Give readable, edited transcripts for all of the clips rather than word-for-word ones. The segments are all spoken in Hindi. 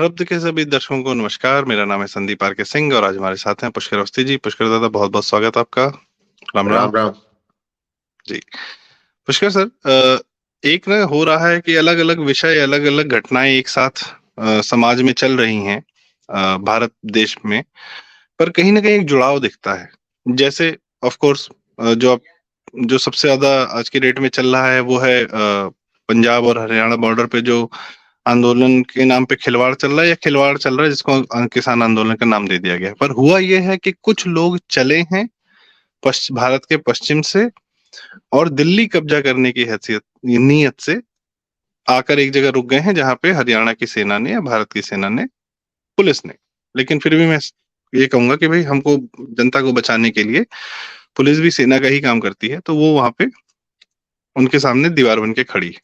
प्रारब्ध के सभी दर्शकों को नमस्कार। मेरा नाम है संदीप आर के सिंह और आज हमारे साथ हैं पुष्कर अवस्थी जी। पुष्कर दादा, बहुत बहुत स्वागत आपका। राम राम। राम राम। जी। पुष्कर सर, एक ना हो रहा है कि अलग अलग विषय, अलग अलग घटनाएं एक साथ समाज में चल रही हैं, भारत देश में। पर कहीं ना कहीं एक जुड़ाव दिखता है। जैसे ऑफ कोर्स जो सबसे ज्यादा आज के डेट में चल रहा है वो है पंजाब और हरियाणा बॉर्डर पे जो आंदोलन के नाम पे खिलवाड़ चल रहा है, या खिलवाड़ चल रहा है जिसको किसान आंदोलन का नाम दे दिया गया है। पर हुआ यह है कि कुछ लोग चले हैं भारत के पश्चिम से और दिल्ली कब्जा करने की हैसियत नीयत से आकर एक जगह रुक गए हैं जहां पे हरियाणा की सेना ने या भारत की सेना ने, पुलिस ने। लेकिन फिर भी मैं ये कहूंगा कि भाई, हमको जनता को बचाने के लिए पुलिस भी सेना का ही काम करती है, तो वो वहां पे उनके सामने दीवार बन के खड़ी है।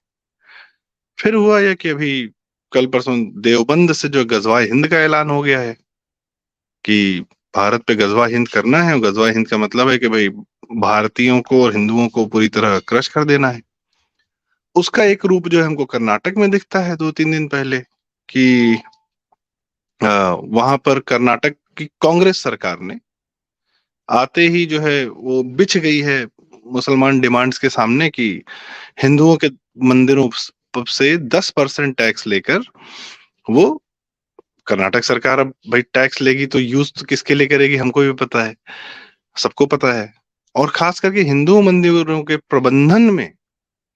फिर हुआ यह कि अभी कल परसों देवबंद से जो गजवा हिंद का ऐलान हो गया है कि भारत पे गजवा हिंद करना है। और गजवा हिंद का मतलब है कि भाई, भारतीयों को और हिंदुओं को पूरी तरह क्रश कर देना है। उसका एक रूप जो है हमको कर्नाटक में दिखता है 2-3 दिन पहले कि वहां पर कर्नाटक की कांग्रेस सरकार ने आते ही जो है वो बिछ गई है मुसलमान डिमांड्स के सामने कि हिंदुओं के मंदिरों से 10% टैक्स लेकर वो, कर्नाटक सरकार अब भाई टैक्स लेगी तो यूज तो किसके लिए करेगी, हमको भी पता है, सबको पता है। और खास करके हिंदू मंदिरों के प्रबंधन में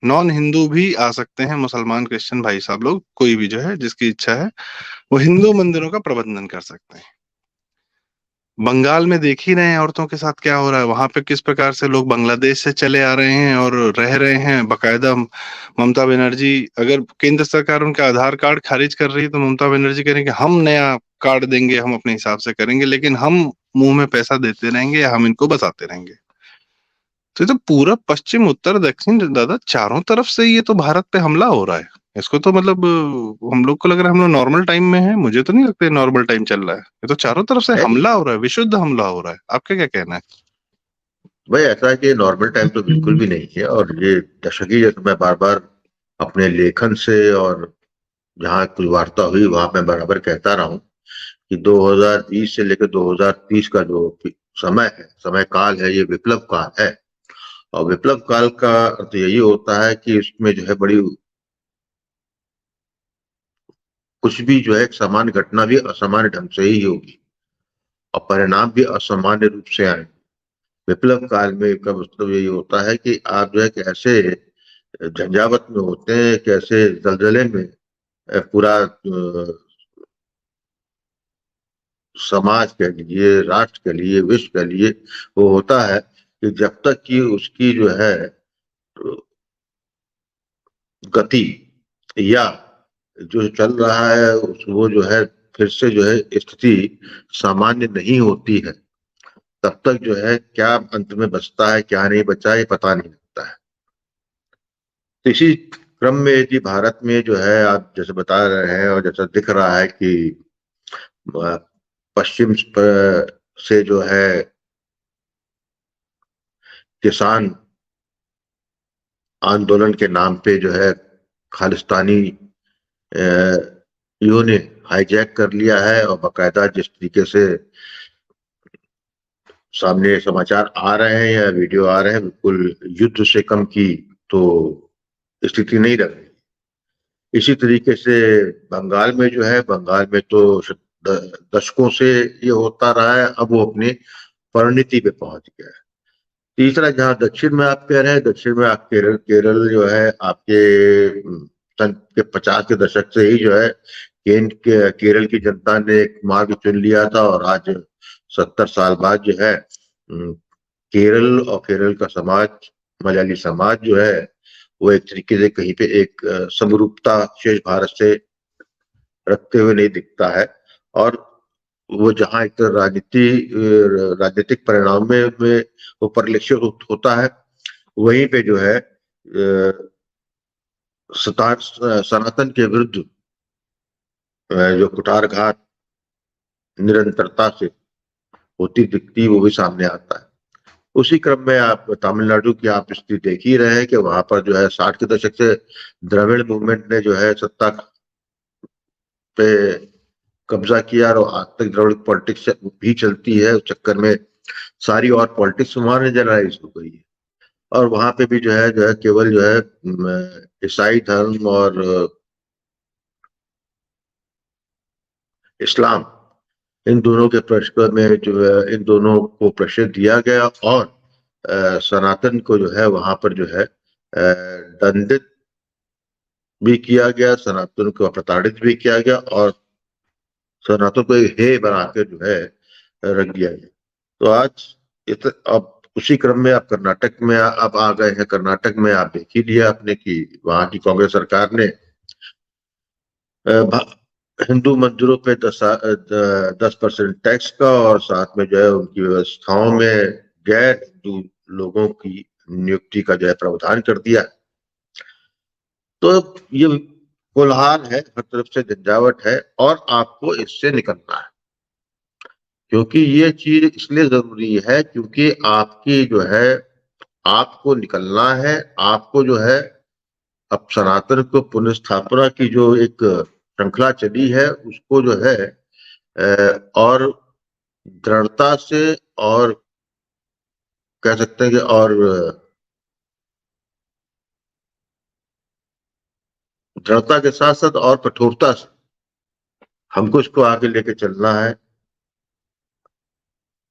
नॉन हिंदू भी आ सकते हैं, मुसलमान क्रिश्चियन भाई साहब लोग, कोई भी जो है जिसकी इच्छा है वो हिंदू मंदिरों का प्रबंधन कर सकते हैं। बंगाल में देख ही रहे हैं औरतों के साथ क्या हो रहा है, वहां पे किस प्रकार से लोग बांग्लादेश से चले आ रहे हैं और रह रहे हैं बकायदा। ममता बनर्जी, अगर केंद्र सरकार उनका आधार कार्ड खारिज कर रही है तो ममता बनर्जी कह रही है कि हम नया कार्ड देंगे, हम अपने हिसाब से करेंगे, लेकिन हम मुंह में पैसा देते रहेंगे या हम इनको बताते रहेंगे। तो ये तो पूरा पश्चिम उत्तर दक्षिण दादा, चारों तरफ से ये तो भारत पे हमला हो रहा है। इसको तो मतलब हम लोग को लग रहा है हम लोग नॉर्मल टाइम में है, मुझे तो नहीं लगता नॉर्मल टाइम चल रहा है। ये तो चारों तरफ से है नहीं हमला हो रहा है, विशुद्ध हमला हो रहा है। आपका क्या कहना है? भाई, ऐसा है कि नॉर्मल टाइम तो बिल्कुल भी नहीं है। और ये दशकी, जैसे मैं बार बार अपने लेखन से और जहाँ कुछ वार्ता हुई वहां मैं बराबर कहता रहा हूँ कि 2020 से लेकर 2030 का जो समय है, समय काल है, ये विप्लव काल है। और विप्लव काल का अर्थ यही होता है कि इसमें जो है बड़ी कुछ भी जो है सामान्य घटना भी असामान्य ढंग से ही होगी और परिणाम भी असामान्य रूप से आए। विप्लव काल में का मतलब यही होता है कि आप जो है कैसे झंझावत में होते हैं, कैसे दलदले में पूरा समाज के लिए, राष्ट्र के लिए, विश्व के लिए वो होता है कि जब तक कि उसकी जो है गति या जो चल रहा है वो जो है फिर से जो है स्थिति सामान्य नहीं होती है, तब तक जो है क्या अंत में बचता है क्या नहीं बचा ये पता नहीं लगता है। तो इसी क्रम में यदि भारत में जो है आप जैसे बता रहे हैं और जैसा दिख रहा है कि पश्चिम से जो है किसान आंदोलन के नाम पे जो है खालिस्तानी युवा ने हाईजैक कर लिया है और बाकायदा जिस तरीके से सामने समाचार आ रहे हैं या वीडियो आ रहे हैं, बिल्कुल युद्ध से कम की तो स्थिति नहीं रह रही। इसी तरीके से बंगाल में जो है, बंगाल में तो दशकों से ये होता रहा है, अब वो अपनी परिणति पे पहुंच गया है। तीसरा, जहां दक्षिण में आप कह रहे हैं, दक्षिण में आप केरल, केरल जो है आपके सन के 50 के दशक से ही जो है केरल की जनता ने एक मार्ग चुन लिया था और आज 70 साल बाद जो है केरल और केरल का समाज, मलयाली समाज जो है वो एक तरीके से कहीं पे एक समरूपता शेष भारत से रखते हुए नहीं दिखता है। और वो जहाँ एक राजनीतिक परिणाम में वो परिलक्षित होता है, वहीं पे जो है सनातन के विरुद्ध जो कुठारघात निरंतरता से होती दिखती वो भी सामने आता है। उसी क्रम में आप तमिलनाडु की आप स्थिति देख ही रहे हैं कि वहां पर जो है 60 के दशक से द्रविड़ मूवमेंट ने जो है सत्ता पे कब्जा किया और आज तक द्रविड़ पॉलिटिक्स भी चलती है। उस चक्कर में सारी और पॉलिटिक्स वहां जनरलाइज हो गई है और वहां पे भी जो है केवल जो है ईसाई धर्म और इस्लाम, इन दोनों के प्रश्न में जो है इन दोनों को प्रश्रय दिया गया और सनातन को जो है वहां पर जो है दंडित भी किया गया, सनातन को प्रताड़ित भी किया गया और सनातन को एक हे बनाकर जो है रख दिया गया। तो आज अब उसी क्रम में आप कर्नाटक में अब आ गए हैं। कर्नाटक में आप देख ही लिया आपने कि वहां की कांग्रेस सरकार ने हिंदू मंदिरों पे 10% टैक्स का और साथ में जो है उनकी व्यवस्थाओं में गैर हिंदू लोगों की नियुक्ति का जो है प्रावधान कर दिया। तो ये कोलाहल है, हर तरफ से झंझावट है और आपको इससे निकलना है, क्योंकि ये चीज इसलिए जरूरी है क्योंकि आपकी जो है आपको निकलना है। आपको जो है अब सनातन को पुनर्स्थापना की जो एक श्रृंखला चली है उसको जो है और दृढ़ता से और कह सकते हैं कि और दृढ़ता के साथ साथ और कठोरता से हमको इसको आगे लेके चलना है।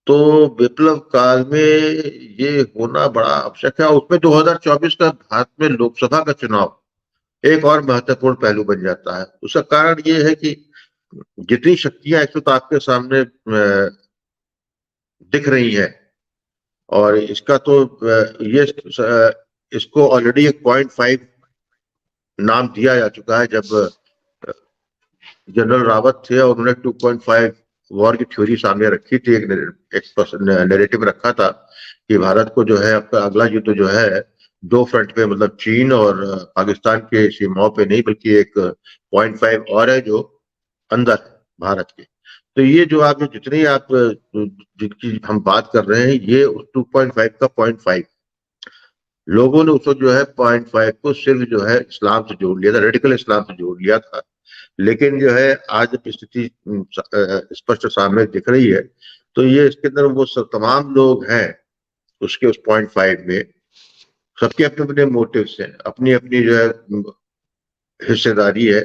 तो विप्लव काल में ये होना बड़ा आवश्यक है। उसमें 2024 का भारत में लोकसभा का चुनाव एक और महत्वपूर्ण पहलू बन जाता है। उसका कारण ये है कि जितनी शक्तियां इस वक्त आपके सामने दिख रही है और इसका तो ये इसको ऑलरेडी एक 0.5 नाम दिया जा चुका है। जब जनरल रावत थे और उन्होंने 2.5 वॉर की थ्योरी सामने रखी थी, एक नैरेटिव रखा था कि भारत को जो है आपका अगला युद्ध जो है दो फ्रंट पे, मतलब चीन और पाकिस्तान के सीमाओं पे नहीं बल्कि एक 0.5 और है जो अंदर है भारत के। तो ये जो आप जितनी आप जिनकी हम बात कर रहे हैं ये 2.5 का 0.5 लोगों ने उसको जो है 0.5 को सिर्फ जो है इस्लाम से जोड़ लिया था, रेडिकल इस्लाम से जोड़ लिया था। लेकिन जो है आज स्थिति स्पष्ट सामने दिख रही है तो ये इसके अंदर वो सब तमाम लोग हैं उसके उस 0.5 में, सबके अपने अपने मोटिव्स हैं, अपनी अपनी जो है हिस्सेदारी है,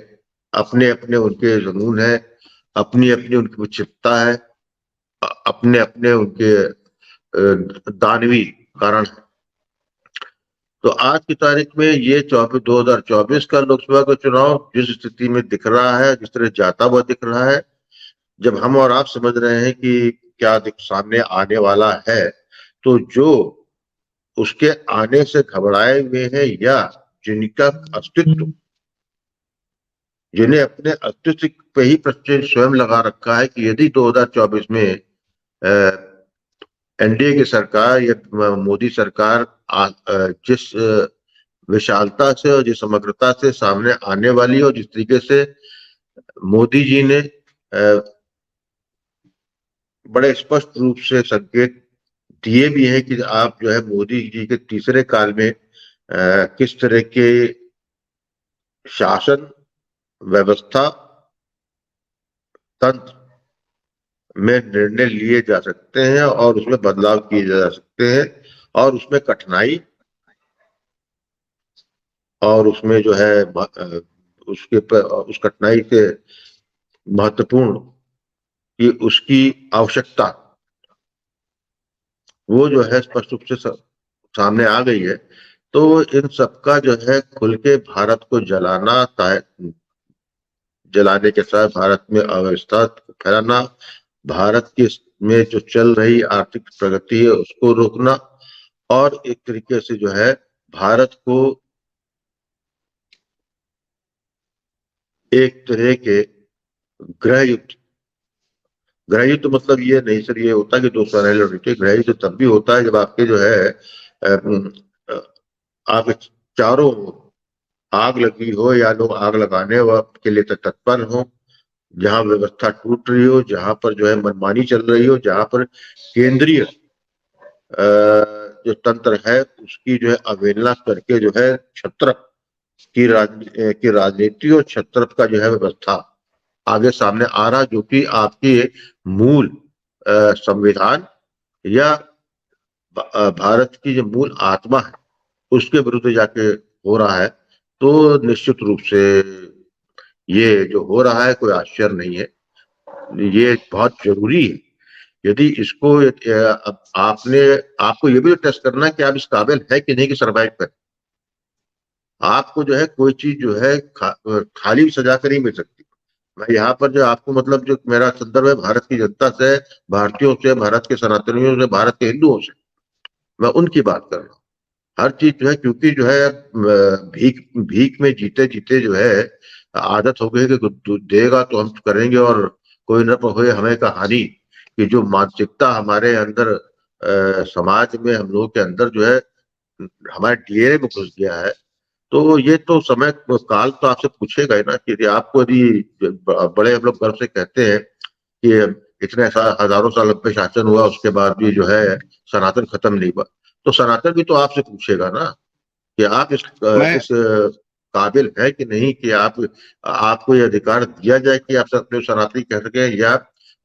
अपने अपने उनके जुनून है, अपनी अपनी उनकी विक्षिप्तता है, अपने अपने उनके दानवी कारण है। तो आज की तारीख में ये 2024 का लोकसभा का चुनाव जिस स्थिति में दिख रहा है, जिस तरह जाता हुआ दिख रहा है, जब हम और आप समझ रहे हैं कि क्या सामने आने वाला है, तो जो उसके आने से घबराए हुए हैं या जिनका अस्तित्व, जिन्हें अपने अस्तित्व पे ही प्रश्न स्वयं लगा रखा है कि यदि 2024 में एनडीए की सरकार या मोदी सरकार जिस विशालता से और जिस समग्रता से सामने आने वाली है और जिस तरीके से मोदी जी ने बड़े स्पष्ट रूप से संकेत दिए भी हैं कि आप जो है मोदी जी के तीसरे काल में किस तरह के शासन व्यवस्था तंत्र में निर्णय लिए जा सकते हैं और उसमें बदलाव किए जा सकते हैं और उसमें कठिनाई और उसमें जो है उसके उस कठिनाई से महत्वपूर्ण कि उसकी आवश्यकता वो जो है स्पष्ट रूप से सामने आ गई है। तो इन सबका जो है खुल के भारत को जलाने के साथ भारत में अव्यवस्था फैलाना, भारत के में जो चल रही आर्थिक प्रगति है उसको रोकना और एक तरीके से जो है भारत को एक तरह के गृह युद्ध मतलब ये नहीं सर ये होता कि दो सेनाएं लड़ रही थी। गृह युद्ध तब भी होता है जब आपके जो है आपके चारों आग लगी हो या लोग आग लगाने के लिए तत्पर हो, जहां व्यवस्था टूट रही हो, जहां पर जो है मनमानी चल रही हो, जहां पर केंद्रीय जो तंत्र है उसकी जो है अवहेलना करके जो है छत्रप की राजनीति और छत्रप का जो है व्यवस्था आगे सामने आ रहा, जो कि आपके मूल संविधान या भारत की जो मूल आत्मा है उसके विरुद्ध जाके हो रहा है। तो निश्चित रूप से ये जो हो रहा है कोई आश्चर्य नहीं है, ये बहुत जरूरी है। यदि इसको आपने आपको ये भी टेस्ट करना है कि आप इस काबिल है कि नहीं कि सरवाइव करें। आपको जो है कोई चीज जो है खाली सजा कर ही मिल सकती। मैं यहाँ पर जो आपको मतलब जो मेरा संदर्भ है भारत की जनता से, भारतीयों से, भारत के सनातनियों से, भारत के हिंदुओं से, मैं उनकी बात कर रहा हूँ। हर चीज जो है, क्योंकि जो है भीख भीख में जीते जीते जो है आदत हो गई कि देगा तो हम करेंगे और कोई न होए हमें कहानी, कि जो मानसिकता हमारे अंदर समाज में हम लोगों के अंदर जो है हमारे डीएनए में घुस गया है। तो ये तो समय काल तो आपसे पूछेगा ही ना, कि यदि आपको यदि बड़े हम लोग गर्व से कहते हैं कि इतने हजारों साल पे शासन हुआ, उसके बाद भी जो है सनातन खत्म नहीं हुआ, तो सनातन भी तो आपसे पूछेगा ना कि आप मैं इस काबिल है कि नहीं, कि आपको ये अधिकार दिया जाए कि आप अपने सनातनी कह सके, या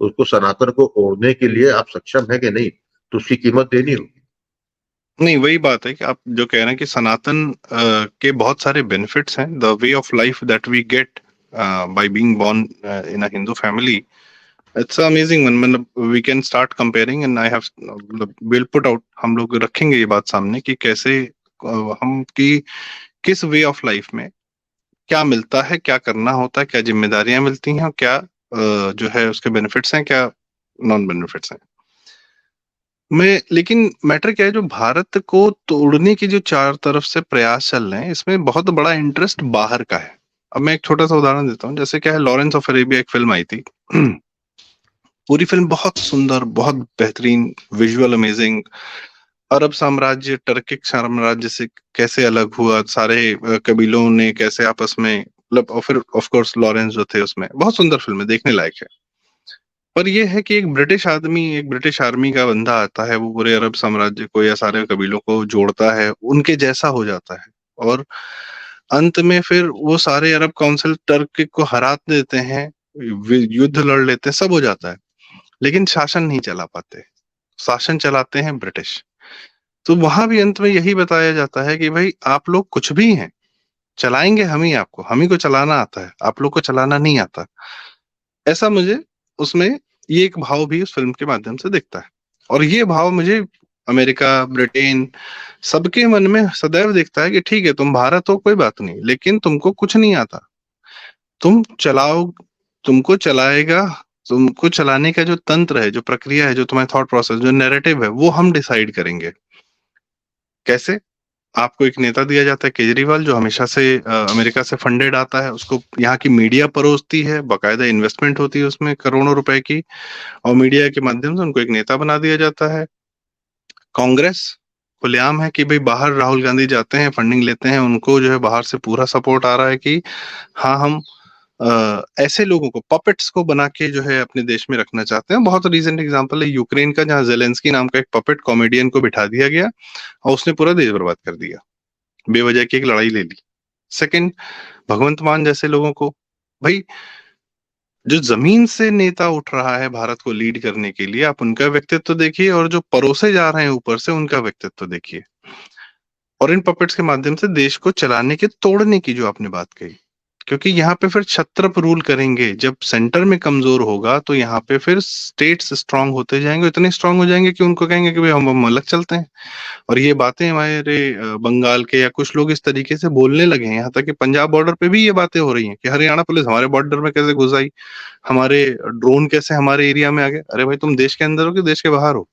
उसको सनातन को ओढ़ने के लिए आप सक्षम है कि नहीं, तो उसकी कीमत देनी होगी। नहीं, वही बात है कि आप जो कह रहे हैं कि सनातन के बहुत सारे बेनिफिट्स हैं, the way of life that we get by being born in a Hindu family, it's amazing. मतलब we can start comparing and I have, मतलब विल पुट आउट, हम लोग रखेंगे ये बात सामने कि कैसे हम की किस वे ऑफ लाइफ में क्या मिलता है, क्या करना होता है, क्या जिम्मेदारियां मिलती हैं, और क्या जो है उसके बेनिफिट्स हैं, क्या नॉन बेनिफिट्स हैं। मैं लेकिन मैटर क्या है, जो भारत को तोड़ने की जो चार तरफ से प्रयास चल रहे हैं, इसमें बहुत बड़ा इंटरेस्ट बाहर का है। अब मैं एक छोटा सा उदाहरण देता हूँ। जैसे क्या है, लॉरेंस ऑफ अरेबिया एक फिल्म आई थी। पूरी फिल्म बहुत सुंदर, बहुत बेहतरीन, विजुअल अमेजिंग। अरब साम्राज्य टर्किक साम्राज्य से कैसे अलग हुआ, सारे कबीलों ने कैसे आपस में, मतलब, और फिर ऑफ कोर्स लॉरेंस जो थे, उसमें बहुत सुंदर फिल्म है, देखने लायक है। पर यह है कि एक ब्रिटिश आदमी, एक ब्रिटिश आर्मी का बंदा आता है, वो पूरे अरब साम्राज्य को या सारे कबीलों को जोड़ता है, उनके जैसा हो जाता है, और अंत में फिर वो सारे अरब काउंसिल टर्क को हरा देते हैं, युद्ध लड़ लेते हैं, सब हो जाता है, लेकिन शासन नहीं चला पाते। शासन चलाते हैं ब्रिटिश। तो वहां भी अंत में यही बताया जाता है कि भाई आप लोग कुछ भी हैं, चलाएंगे हम ही आपको, हम ही को चलाना आता है, आप लोग को चलाना नहीं आता। ऐसा मुझे उसमें ये एक भाव भी उस फिल्म के माध्यम से दिखता है। और ये भाव मुझे अमेरिका, ब्रिटेन, सबके मन में सदैव दिखता है कि ठीक है, तुम भारत हो, कोई बात नहीं, लेकिन तुमको कुछ नहीं आता, तुम चलाओ, तुमको चलाएगा, तुमको चलाने का जो तंत्र है, जो प्रक्रिया है, जो तुम्हारा थॉट प्रोसेस, जो नैरेटिव है, वो हम डिसाइड करेंगे। कैसे? आपको एक नेता दिया जाता है केजरीवाल, जो हमेशा से अमेरिका से फंडेड आता है, उसको यहाँ की मीडिया परोसती है, बाकायदा इन्वेस्टमेंट होती है उसमें करोड़ों रुपए की, और मीडिया के माध्यम से उनको एक नेता बना दिया जाता है। कांग्रेस खुलेआम है कि भाई बाहर राहुल गांधी जाते हैं, फंडिंग लेते हैं, उनको जो है बाहर से पूरा सपोर्ट आ रहा है कि हाँ, हम ऐसे लोगों को, पपेट्स को बना के जो है अपने देश में रखना चाहते हैं। बहुत रीसेंट एग्जांपल है यूक्रेन का, जहां जेलेंस्की नाम का एक पपेट कॉमेडियन को बिठा दिया गया और उसने पूरा देश बर्बाद कर दिया, बेवजह की एक लड़ाई ले ली। सेकंड, भगवंत मान जैसे लोगों को, भाई जो जमीन से नेता उठ रहा है भारत को लीड करने के लिए, आप उनका व्यक्तित्व देखिए, और जो परोसे जा रहे हैं ऊपर से, उनका व्यक्तित्व देखिए। और इन पपेट्स के माध्यम से देश को चलाने के, तोड़ने की जो आपने बात कही, क्योंकि यहाँ पे फिर क्षत्रप रूल करेंगे। जब सेंटर में कमजोर होगा तो यहाँ पे फिर स्टेट्स स्ट्रांग होते जाएंगे, इतने स्ट्रांग हो जाएंगे कि उनको कहेंगे कि भाई हम अलग चलते हैं। और ये बातें हमारे बंगाल के या कुछ लोग इस तरीके से बोलने लगे हैं, यहाँ तक कि पंजाब बॉर्डर पे भी ये बातें हो रही हैं कि हरियाणा पुलिस हमारे बॉर्डर में कैसे घुस आई, हमारे ड्रोन कैसे हमारे एरिया में आ गए। अरे भाई, तुम देश के अंदर हो कि देश के बाहर हो?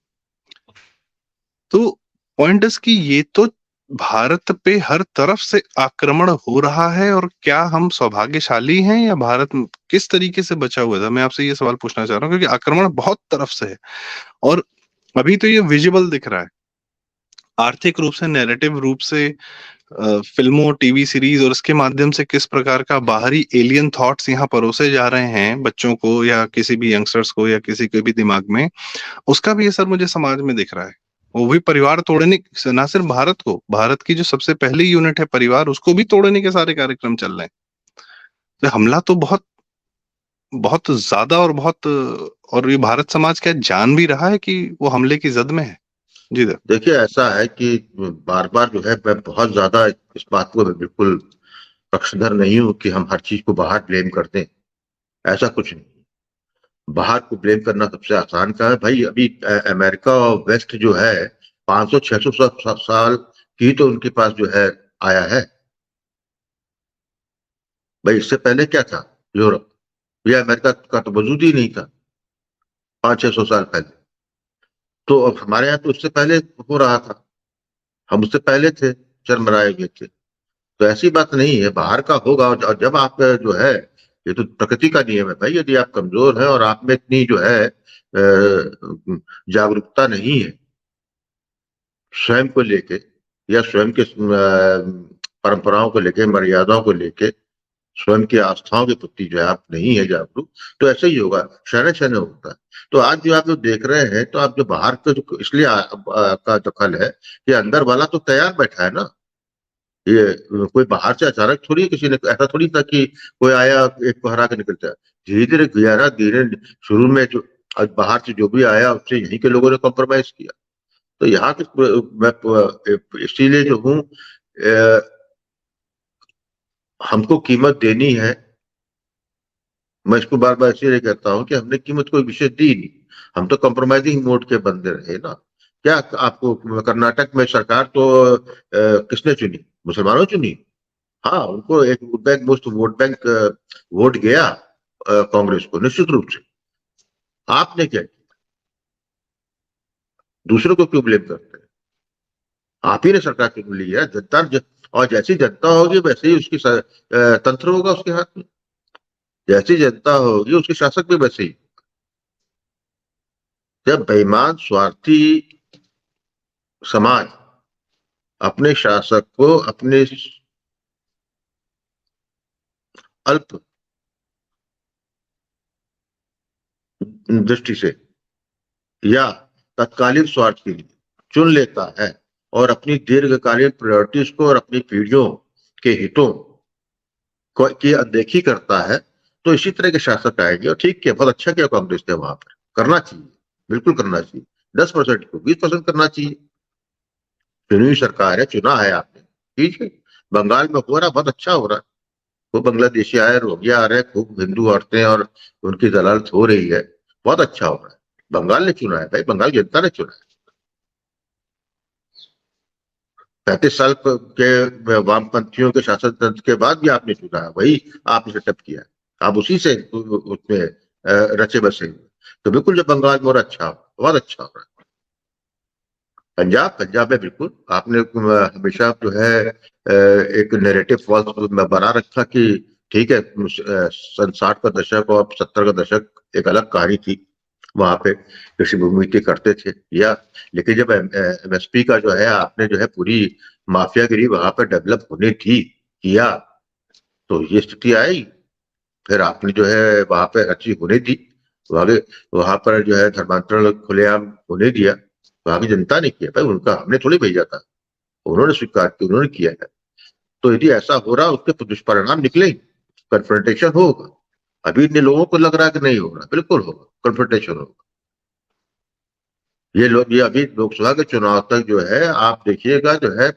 तो पॉइंट इज कि ये तो भारत पे हर तरफ से आक्रमण हो रहा है, और क्या हम सौभाग्यशाली हैं, या भारत किस तरीके से बचा हुआ था? मैं आपसे ये सवाल पूछना चाह रहा हूँ, क्योंकि आक्रमण बहुत तरफ से है, और अभी तो ये विजिबल दिख रहा है, आर्थिक रूप से, नैरेटिव रूप से, फिल्मों, टीवी सीरीज और इसके माध्यम से किस प्रकार का बाहरी एलियन थॉट्स यहाँ परोसे जा रहे हैं बच्चों को, या किसी भी यंगस्टर्स को, या किसी के भी दिमाग में, उसका भी असर मुझे समाज में दिख रहा है। वो भी परिवार तोड़ने, ना सिर्फ भारत को, भारत की जो सबसे पहली यूनिट है परिवार, उसको भी तोड़ने के सारे कार्यक्रम चल रहे हैं। तो हमला तो बहुत बहुत ज्यादा और ये भारत समाज क्या जान भी रहा है कि वो हमले की जद में है? जी सर। देखिए, ऐसा है कि बार बार जो है, मैं बहुत ज्यादा इस बात को मैं बिल्कुल पक्षधर नहीं हूं कि हम हर चीज को बाहर ब्लेम कर दें। ऐसा कुछ नहीं। बाहर को ब्लेम करना सबसे आसान का है भाई। अभी अमेरिका और वेस्ट जो है 500-600 साल की तो उनके पास जो है आया है भाई। इससे पहले क्या था? यूरोप या अमेरिका का तो वजूद ही नहीं था 500-600 साल पहले। तो अब हमारे यहाँ तो उससे पहले हो रहा था, हम उससे पहले थे, चरमराए हुए थे। तो ऐसी बात नहीं है, बाहर का होगा। और जब आप जो है, ये तो प्रकृति का नियम है भाई, यदि आप कमजोर हैं और आप में इतनी जो है जागरूकता नहीं है स्वयं को लेके, या स्वयं के परंपराओं को लेके, मर्यादाओं को लेके, स्वयं की आस्थाओं के प्रति जो है आप नहीं है जागरूक, तो ऐसे ही होगा, क्षण क्षण होता है। तो आज जो आप जो देख रहे हैं, तो आप जो बाहर का जो इसलिए का दखल है कि अंदर वाला तो तैयार बैठा है ना। ये कोई बाहर से अचानक थोड़ी किसी ने, ऐसा थोड़ी था कि कोई आया एक को हरा के निकलता है। धीरे धीरे गया ना, धीरे शुरू में जो आज बाहर से जो भी आया उससे यहीं के लोगों ने कॉम्प्रोमाइज किया। तो यहाँ के मैं इसीलिए जो हूँ, हमको कीमत देनी है। मैं इसको बार बार इसलिए कहता हूँ कि हमने कीमत कोई विषय दी नहीं। हम तो कॉम्प्रोमाइजिंग मोड के बंदे रहे ना। क्या आपको कर्नाटक में सरकार तो किसने चुनी? मुसलमानों चुनी। हाँ, उनको एक वोट बैंक, मुफ्त वोट बैंक वोट गया कांग्रेस को, निश्चित रूप से। आपने क्या किया? दूसरों को क्यों ब्लेम करते हैं? आप ही ने सरकार चुन ली है। और जैसी जनता होगी वैसे ही उसकी तंत्र होगा उसके हाथ में। जैसी जनता होगी उसके शासक भी वैसे ही। जब बेईमान स्वार्थी समाज अपने शासक को अपने अल्प दृष्टि से या तत्कालीन स्वार्थ के लिए चुन लेता है, और अपनी दीर्घकालीन प्रायोरिटीज को और अपनी पीढ़ियों के हितों की अनदेखी करता है, तो इसी तरह के शासक आएंगे। और ठीक किया, बहुत अच्छा किया कांग्रेस ने वहां पर। करना चाहिए, बिल्कुल करना चाहिए। 10% को 20% करना चाहिए। चुनी हुई सरकार है, चुना है आपने, ठीक है। बंगाल में हो रहा, बहुत अच्छा हो रहा है। खूब बांग्लादेशी आए, रोहिंग्या आ रहे हैं, खूब हिंदू औरतें और उनकी दलालत हो रही है। बहुत अच्छा हो रहा है। बंगाल ने चुना है भाई, बंगाल जनता ने चुना है। 35 साल के वामपंथियों के शासन तंत्र के बाद भी आपने चुना है, वही आपने सेटअप किया है। आप उसी से उसमें रचे बसे हुए। तो बिल्कुल, जब बंगाल में हो रहा, अच्छा हो, बहुत अच्छा हो रहा है। पंजाब में बिल्कुल आपने हमेशा जो है एक नैरेटिव फॉल्स बना रखा कि ठीक है, सन 60 का दशक और 70 का दशक एक अलग कहानी थी। वहां पे कृषि भूमि के करते थे या, लेकिन जब एमएसपी का जो है आपने जो है पूरी माफियागिरी वहां पर डेवलप होने दी किया, तो ये स्थिति आई। फिर आपने जो है वहां पे हर चीज होने दी। वहां वहां पर जो है धर्मांतरण खुलेआम होने दिया। वहां की जनता ने किया भाई, उनका हमने थोड़ी भेजा था। उन्होंने स्वीकार किया, उन्होंने किया है। तो यदि ऐसा हो रहा, उसके दुष्परिणाम निकलेंगे, कन्फ्रंटेशन होगा। अभी इतने लोगों को लग रहा है कि नहीं होगा, बिल्कुल होगा, कन्फ्रंटेशन होगा। ये अभी लोकसभा के चुनाव तक जो है आप देखिएगा जो है,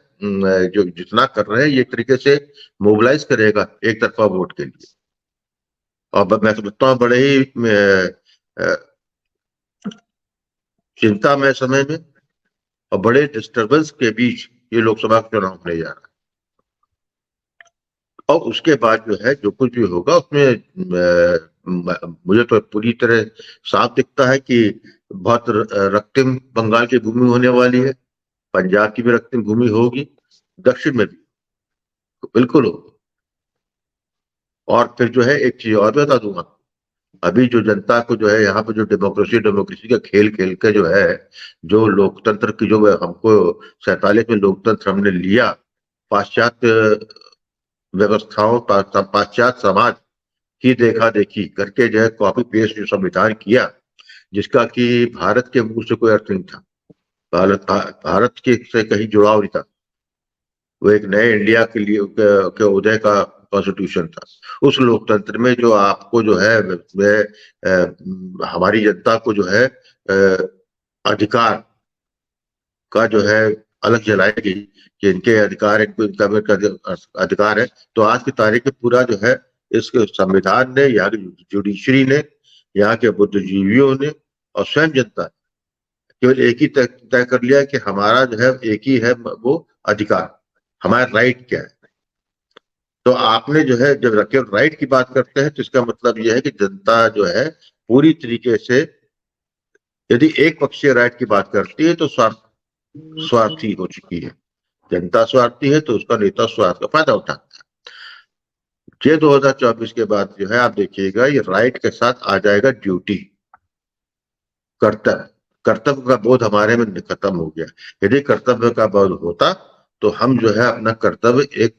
जो जितना कर रहे हैं ये एक तरीके से मोबिलाइज करेगा एक तरफा वोट के लिए। और मैं समझता हूँ बड़े ही अ, चिंतामय समय में और बड़े डिस्टरबेंस के बीच ये लोकसभा का चुनाव होने जा रहा है। और उसके बाद जो है जो कुछ भी होगा उसमें मुझे तो पूरी तरह साफ दिखता है कि बहुत रक्तिम बंगाल की भूमि होने वाली है। पंजाब की भी रक्तिम भूमि होगी, दक्षिण में भी बिल्कुल होगी। और फिर जो है एक चीज और बता दूंगा। अभी जो जनता को जो है यहाँ पे जो डेमोक्रेसी डेमोक्रेसी का खेल खेल के जो है, जो लोकतंत्र की जो हमको 47 में लोकतंत्र हमने लिया, पाश्चात्य व्यवस्थाओं, पाश्चात्य समाज की देखा देखी करके जो है कॉपी पेस्ट जो संविधान किया, जिसका कि भारत के मुंह से कोई अर्थ नहीं था। भारत के से कहीं जुड़ाव नहीं था। वो एक नए इंडिया के लिए के उदय का कॉन्स्टिट्यूशन था। उस लोकतंत्र में जो आपको जो है हमारी जनता को जो है अधिकार का जो है अलग जलाएगी कि इनके अधिकार, इनको इनका अधिकार है। तो आज की तारीख में पूरा जो है इसके संविधान ने, यहाँ की जुडिशरी ने, यहाँ के बुद्धिजीवियों ने और स्वयं जनता ने केवल एक ही तय कर लिया कि हमारा जो है एक ही है वो अधिकार, हमारा राइट क्या है। तो आपने जो है जब केवल राइट की बात करते हैं तो इसका मतलब यह है कि जनता जो है पूरी तरीके से, यदि एक पक्षीय राइट की बात करती है तो स्वार्थी हो चुकी है। जनता स्वार्थी है तो उसका नेता स्वार्थ का फायदा उठाता है। ये 2024 के बाद जो है आप देखिएगा ये राइट के साथ आ जाएगा ड्यूटी, कर्तव्य। कर्तव्य का बोध हमारे में खत्म हो गया। यदि कर्तव्य का बोध होता तो हम जो है अपना कर्तव्य एक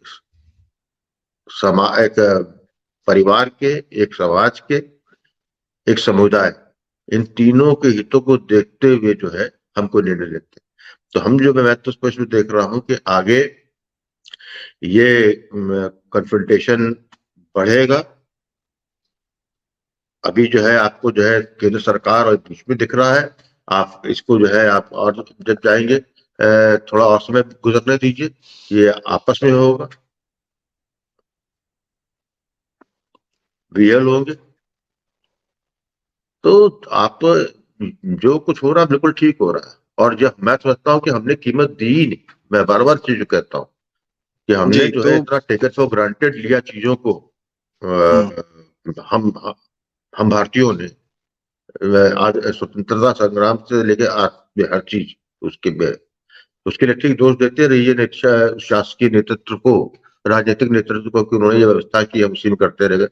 परिवार के, एक समाज के, एक समुदाय, इन तीनों के हितों को देखते हुए जो है हमको निर्णय लेते हैं। तो हम जो मैं तो स्पष्ट देख रहा हूं कि आगे ये कन्फ्रंटेशन बढ़ेगा। अभी जो है आपको जो है केंद्र सरकार और बीच में दिख रहा है, आप इसको जो है आप और जब जाएंगे थोड़ा और समय गुजरने दीजिए, ये आपस में होगा, रियल होंगे। तो आप जो कुछ हो रहा है बिल्कुल ठीक हो रहा है। और जब मैं समझता हूँ कि हमने कीमत दी ही नहीं, मैं बार बार चीज कहता हूँ कि हमने जो है इतना टेकन फॉर ग्रांटेड लिया चीजों को। हम भारतीयों ने आज स्वतंत्रता संग्राम से लेकर आज हर चीज उसके लिए ठीक दोष देते रहिए शासकीय नेतृत्व को, राजनीतिक नेतृत्व को कि उन्होंने ये व्यवस्था की, हम उसी में करते रह गए।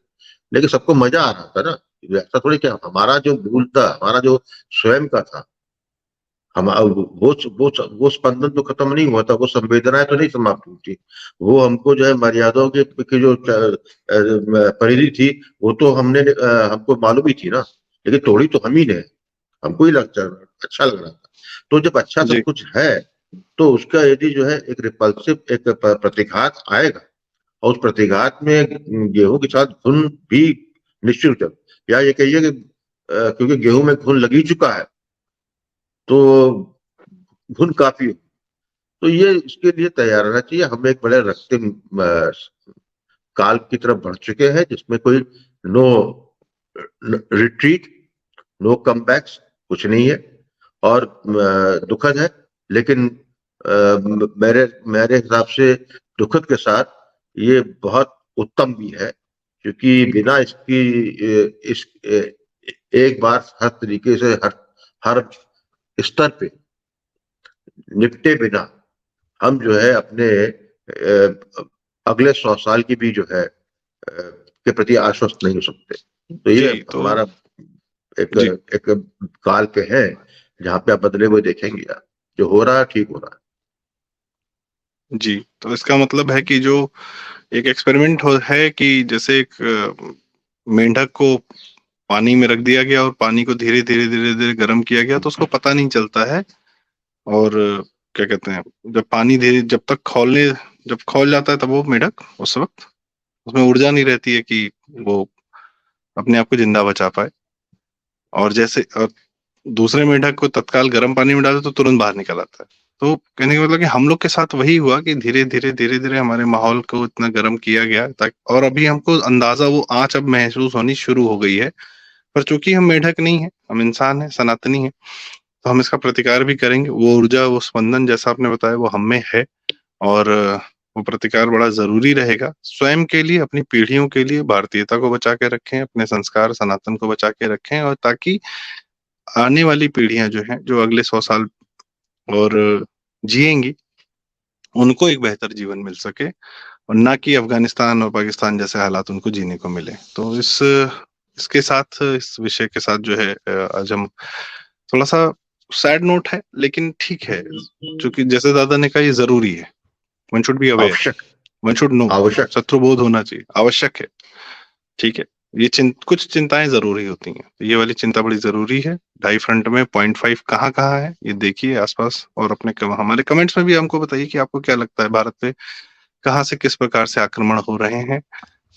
लेकिन सबको मजा आ रहा था ना, ऐसा थोड़ी क्या हमारा जो भूल था, हमारा जो स्वयं का था, हम वो स्पंदन तो खत्म नहीं हुआ था, वो संवेदनाएं तो नहीं समाप्त हुई थी। वो हमको जो है मर्यादाओं की जो परिधि थी वो तो हमको मालूम ही थी ना, लेकिन तोड़ी तो हम ही ने, हमको ही अच्छा लग रहा था। तो जब अच्छा सब कुछ है तो उसका यदि जो है एक रिपल्सिव एक प्रतिघात आएगा और उस प्रतिघात में गेहूं के साथ घुन भी निश्चित रूप, या ये कहिए कि क्योंकि गेहूं में घुन लगी चुका है तो घुन काफी, तो ये इसके लिए तैयार रहना चाहिए। हम एक बड़े रक्तिम काल की तरफ बढ़ चुके हैं जिसमें कोई नो रिट्रीट, नो कमबैक्स कुछ नहीं है और दुखद है। लेकिन मेरे हिसाब से दुखद के साथ ये बहुत उत्तम भी है, क्योंकि बिना इसकी इस एक बार हर तरीके से हर स्तर पे निपटे बिना हम जो है अपने अगले 100 साल की भी जो है के प्रति आश्वस्त नहीं हो सकते। तो ये हमारा एक काल पे है जहाँ पे आप बदले हुए देखेंगे, यार जो हो रहा है ठीक हो रहा है। जी, तो इसका मतलब है कि जो एक एक्सपेरिमेंट है कि जैसे एक मेंढक को पानी में रख दिया गया और पानी को धीरे धीरे धीरे धीरे गर्म किया गया तो उसको पता नहीं चलता है। और क्या कहते हैं, जब पानी धीरे जब खौल जाता है तब वो मेंढक उस वक्त उसमें ऊर्जा नहीं रहती है कि वो अपने आप को जिंदा बचा पाए। और जैसे दूसरे मेंढक को तत्काल गर्म पानी में डाले तो तुरंत बाहर निकल आता है। तो कहने का मतलब कि हम लोग के साथ वही हुआ कि धीरे धीरे धीरे धीरे हमारे माहौल को इतना गर्म किया गया ताकि, और अभी हमको अंदाजा वो आंच अब महसूस होनी शुरू हो गई है। पर चूंकि हम मेंढक नहीं है, हम इंसान है, सनातनी है, तो हम इसका प्रतिकार भी करेंगे। वो ऊर्जा, वो स्पंदन जैसा आपने बताया वो हम में है और वो प्रतिकार बड़ा जरूरी रहेगा स्वयं के लिए, अपनी पीढ़ियों के लिए। भारतीयता को बचा के रखें, अपने संस्कार सनातन को बचा के रखें, और ताकि आने वाली पीढ़ियां जो हैं, जो अगले 100 साल और जिएंगी, उनको एक बेहतर जीवन मिल सके और ना कि अफगानिस्तान और पाकिस्तान जैसे हालात उनको जीने को मिले। तो इसके साथ, इस विषय के साथ जो है आज हम थोड़ा सा सैड नोट है, लेकिन ठीक है, क्योंकि जैसे दादा ने कहा ये जरूरी है। One should be aware, one should know, शत्रुबोध होना चाहिए, आवश्यक है। ठीक है, ये कुछ चिंताएं जरूरी होती हैं, तो ये वाली चिंता बड़ी जरूरी है। 2.5 फ्रंट में 0.5 कहाँ है ये देखिए आसपास, और अपने हमारे कमेंट्स में भी हमको बताइए कि आपको क्या लगता है भारत पे कहाँ से किस प्रकार से आक्रमण हो रहे हैं,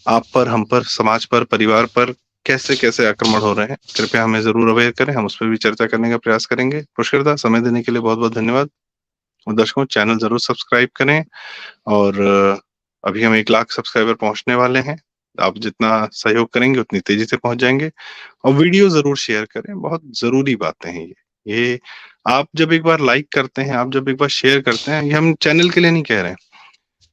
आप पर, हम पर, समाज पर, परिवार पर कैसे कैसे आक्रमण हो रहे हैं, कृपया हमें जरूर अवेयर करें, हम उस पर भी चर्चा करने का प्रयास करेंगे। पुष्कर दा, समय देने के लिए बहुत बहुत धन्यवाद। और दर्शकों, चैनल जरूर सब्सक्राइब करें, और अभी हम 1 लाख सब्सक्राइबर पहुंचने वाले हैं। आप जितना सहयोग करेंगे उतनी तेजी से पहुंच जाएंगे। और वीडियो जरूर शेयर करें, बहुत जरूरी बातें हैं ये आप जब एक बार लाइक करते हैं, आप जब एक बार शेयर करते हैं, ये हम चैनल के लिए नहीं कह रहे हैं,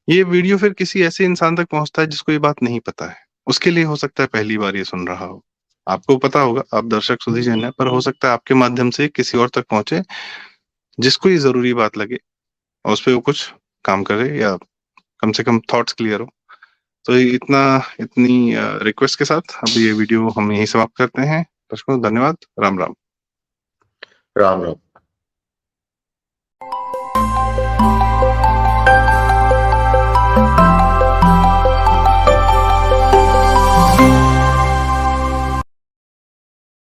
ये वीडियो फिर किसी ऐसे इंसान तक पहुंचता है जिसको ये बात नहीं पता है, उसके लिए हो सकता है पहली बार ये सुन रहा हो। आपको पता होगा, आप दर्शक सुधी जन है, पर हो सकता है आपके माध्यम से किसी और तक पहुंचे जिसको ये जरूरी बात लगे और उस पर वो कुछ काम करे, या कम से कम थॉट्स क्लियर हो। तो इतनी रिक्वेस्ट के साथ अब ये वीडियो हम यहीं समाप्त करते हैं। दर्शकों, धन्यवाद। राम राम। राम राम।